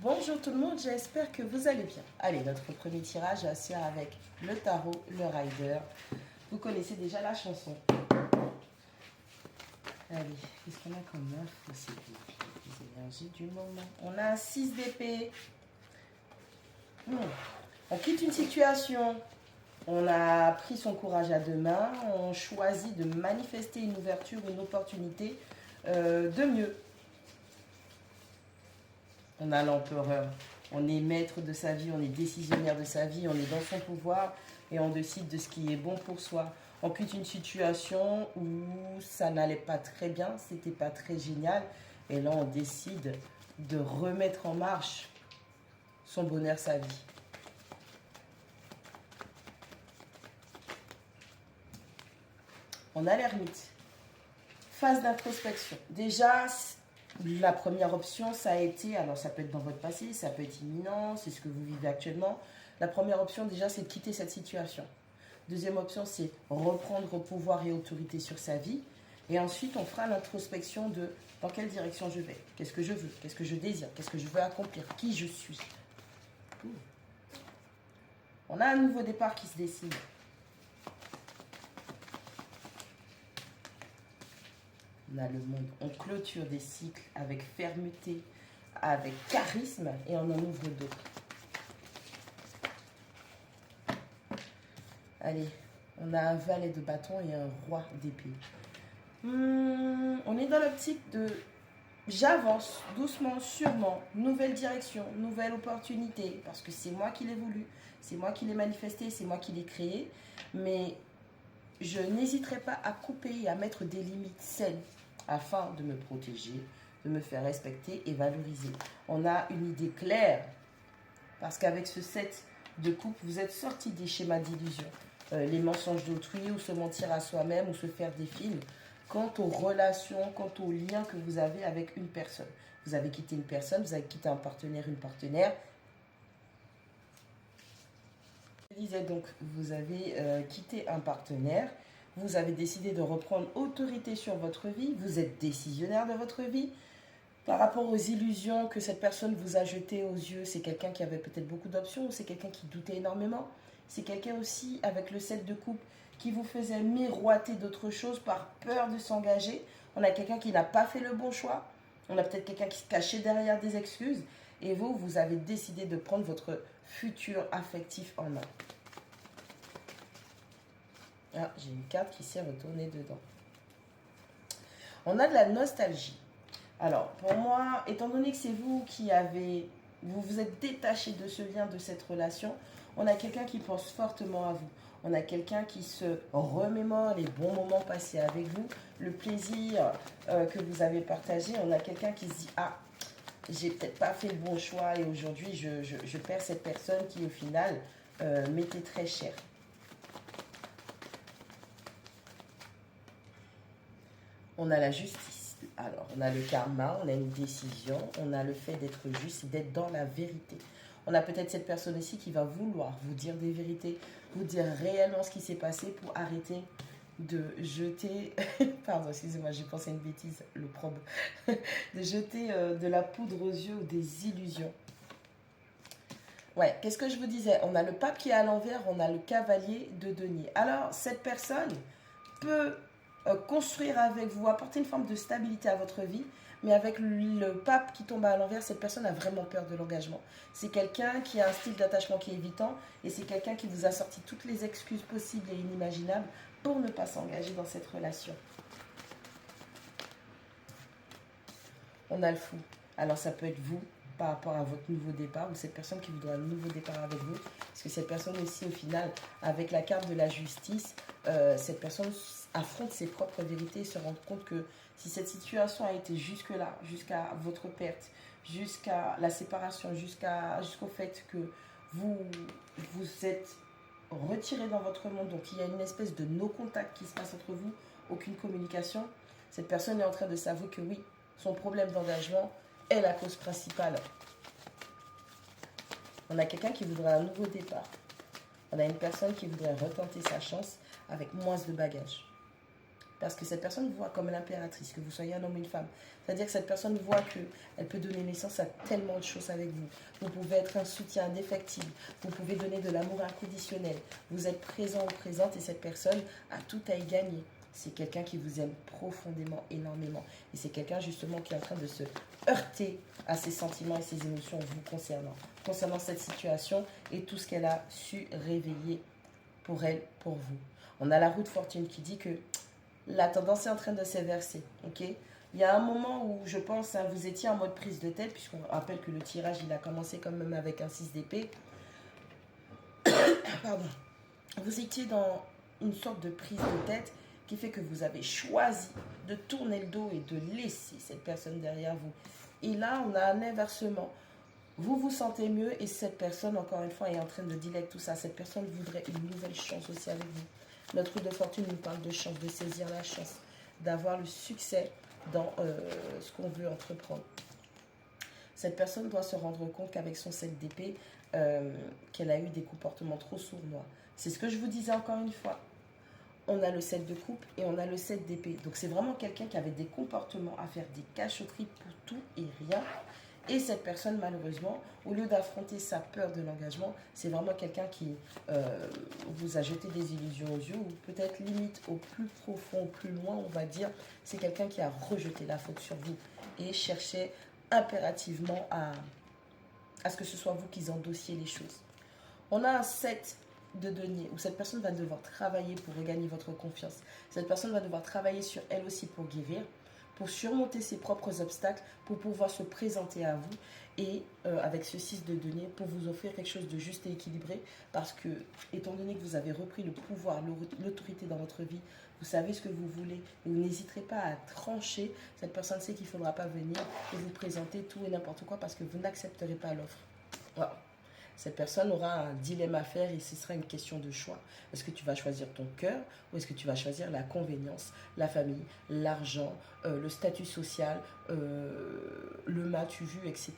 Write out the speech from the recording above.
Bonjour tout le monde, j'espère que vous allez bien. Allez, notre premier tirage à faire avec le tarot, le rider. Vous connaissez déjà la chanson. Allez, qu'est-ce qu'on a comme info? C'est les énergies du moment. On a un 6 d'épée. On quitte une situation. On a pris son courage à deux mains. On choisit de manifester une ouverture, une opportunité de mieux. On a l'empereur. On est maître de sa vie, on est décisionnaire de sa vie, on est dans son pouvoir et on décide de ce qui est bon pour soi. On quitte une situation où ça n'allait pas très bien, c'était pas très génial. Et là, on décide de remettre en marche son bonheur, sa vie. On a l'ermite. Phase d'introspection. Déjà, la première option, ça a été, alors ça peut être dans votre passé, ça peut être imminent, c'est ce que vous vivez actuellement. La première option, déjà, c'est de quitter cette situation. Deuxième option, c'est reprendre pouvoir et autorité sur sa vie. Et ensuite, on fera l'introspection de dans quelle direction je vais, qu'est-ce que je veux, qu'est-ce que je désire, qu'est-ce que je veux accomplir, qui je suis. On a un nouveau départ qui se dessine. On a le monde, on clôture des cycles avec fermeté, avec charisme et on en ouvre d'autres. Allez, on a un valet de bâton et un roi d'épée. On est dans l'optique de j'avance doucement, sûrement, nouvelle direction, nouvelle opportunité, parce que c'est moi qui l'ai voulu, c'est moi qui l'ai manifesté, c'est moi qui l'ai créé, mais je n'hésiterai pas à couper et à mettre des limites saines afin de me protéger, de me faire respecter et valoriser. On a une idée claire, parce qu'avec ce 7 de coupe, vous êtes sorti des schémas d'illusion. Les mensonges d'autrui, ou se mentir à soi-même, ou se faire des films, quant aux relations, quant aux liens que vous avez avec une personne. Vous avez quitté une personne, vous avez quitté un partenaire, une partenaire. Je disais donc, vous avez quitté un partenaire, vous avez décidé de reprendre autorité sur votre vie, vous êtes décisionnaire de votre vie. Par rapport aux illusions que cette personne vous a jetées aux yeux, c'est quelqu'un qui avait peut-être beaucoup d'options, ou c'est quelqu'un qui doutait énormément. C'est quelqu'un aussi, avec le 7 de coupe, qui vous faisait miroiter d'autres choses par peur de s'engager. On a quelqu'un qui n'a pas fait le bon choix. On a peut-être quelqu'un qui se cachait derrière des excuses. Et vous, vous avez décidé de prendre votre futur affectif en main. Ah, j'ai une carte qui s'est retournée dedans. On a de la nostalgie. Alors, pour moi, étant donné que c'est vous qui vous vous êtes détaché de ce lien, de cette relation, on a quelqu'un qui pense fortement à vous. On a quelqu'un qui se remémore les bons moments passés avec vous, le plaisir que vous avez partagé. On a quelqu'un qui se dit, ah, j'ai peut-être pas fait le bon choix et aujourd'hui, je perds cette personne qui, au final, m'était très chère. On a la justice. Alors, on a le karma, on a une décision, on a le fait d'être juste, d'être dans la vérité. On a peut-être cette personne ici qui va vouloir vous dire des vérités, vous dire réellement ce qui s'est passé pour arrêter de jeter, pardon, excusez-moi, j'ai pensé à une bêtise, le probe, de jeter de la poudre aux yeux ou des illusions. Ouais, qu'est-ce que je vous disais? On a le pape qui est à l'envers, on a le cavalier de denier. Alors, cette personne peut construire avec vous, apporter une forme de stabilité à votre vie, mais avec le pape qui tombe à l'envers, cette personne a vraiment peur de l'engagement. C'est quelqu'un qui a un style d'attachement qui est évitant et c'est quelqu'un qui vous a sorti toutes les excuses possibles et inimaginables pour ne pas s'engager dans cette relation. On a le fou. Alors ça peut être vous par rapport à votre nouveau départ ou cette personne qui voudra un nouveau départ avec vous. Parce que cette personne aussi, au final, avec la carte de la justice, cette personne affronte ses propres vérités et se rend compte que si cette situation a été jusque-là, jusqu'à votre perte, jusqu'à la séparation, jusqu'au fait que vous êtes retiré dans votre monde, donc il y a une espèce de no-contact qui se passe entre vous, aucune communication, cette personne est en train de s'avouer que oui, son problème d'engagement est la cause principale. On a quelqu'un qui voudrait un nouveau départ. On a une personne qui voudrait retenter sa chance avec moins de bagages. parce que cette personne vous voit comme l'impératrice, que vous soyez un homme ou une femme. C'est-à-dire que cette personne voit qu'elle peut donner naissance à tellement de choses avec vous. Vous pouvez être un soutien indéfectible, vous pouvez donner de l'amour inconditionnel, vous êtes présent ou présente et cette personne a tout à y gagner. C'est quelqu'un qui vous aime profondément, énormément. Et c'est quelqu'un justement qui est en train de se heurter à ses sentiments et ses émotions vous concernant cette situation et tout ce qu'elle a su réveiller pour elle, pour vous. On a la roue de fortune qui dit que la tendance est en train de s'inverser, ok? Il y a un moment où je pense, hein, vous étiez en mode prise de tête, puisqu'on rappelle que le tirage, il a commencé quand même avec un 6 d'épée. Pardon. Vous étiez dans une sorte de prise de tête qui fait que vous avez choisi de tourner le dos et de laisser cette personne derrière vous. Et là, on a un inversement. Vous vous sentez mieux et cette personne, encore une fois, est en train de dealer avec tout ça. Cette personne voudrait une nouvelle chance aussi avec vous. Notre roue de fortune nous parle de chance, de saisir la chance, d'avoir le succès dans ce qu'on veut entreprendre. Cette personne doit se rendre compte qu'avec son 7 d'épée, qu'elle a eu des comportements trop sournois. C'est ce que je vous disais encore une fois. On a le 7 de coupe et on a le 7 d'épée. Donc c'est vraiment quelqu'un qui avait des comportements à faire des cachotteries pour tout et rien. Et cette personne, malheureusement, au lieu d'affronter sa peur de l'engagement, c'est vraiment quelqu'un qui vous a jeté des illusions aux yeux, ou peut-être limite au plus profond, au plus loin, on va dire, c'est quelqu'un qui a rejeté la faute sur vous et cherchait impérativement à ce que ce soit vous qui endossiez les choses. On a un 7 de denier où cette personne va devoir travailler pour regagner votre confiance. Cette personne va devoir travailler sur elle aussi pour guérir, pour surmonter ses propres obstacles, pour pouvoir se présenter à vous et avec ce 6 de denier pour vous offrir quelque chose de juste et équilibré parce que, étant donné que vous avez repris le pouvoir, l'autorité dans votre vie, vous savez ce que vous voulez et vous n'hésiterez pas à trancher. Cette personne sait qu'il ne faudra pas venir et vous présenter tout et n'importe quoi parce que vous n'accepterez pas l'offre. Voilà. Cette personne aura un dilemme à faire et ce sera une question de choix. Est-ce que tu vas choisir ton cœur ou est-ce que tu vas choisir la convenience, la famille, l'argent, le statut social, le m'as-tu vu, etc.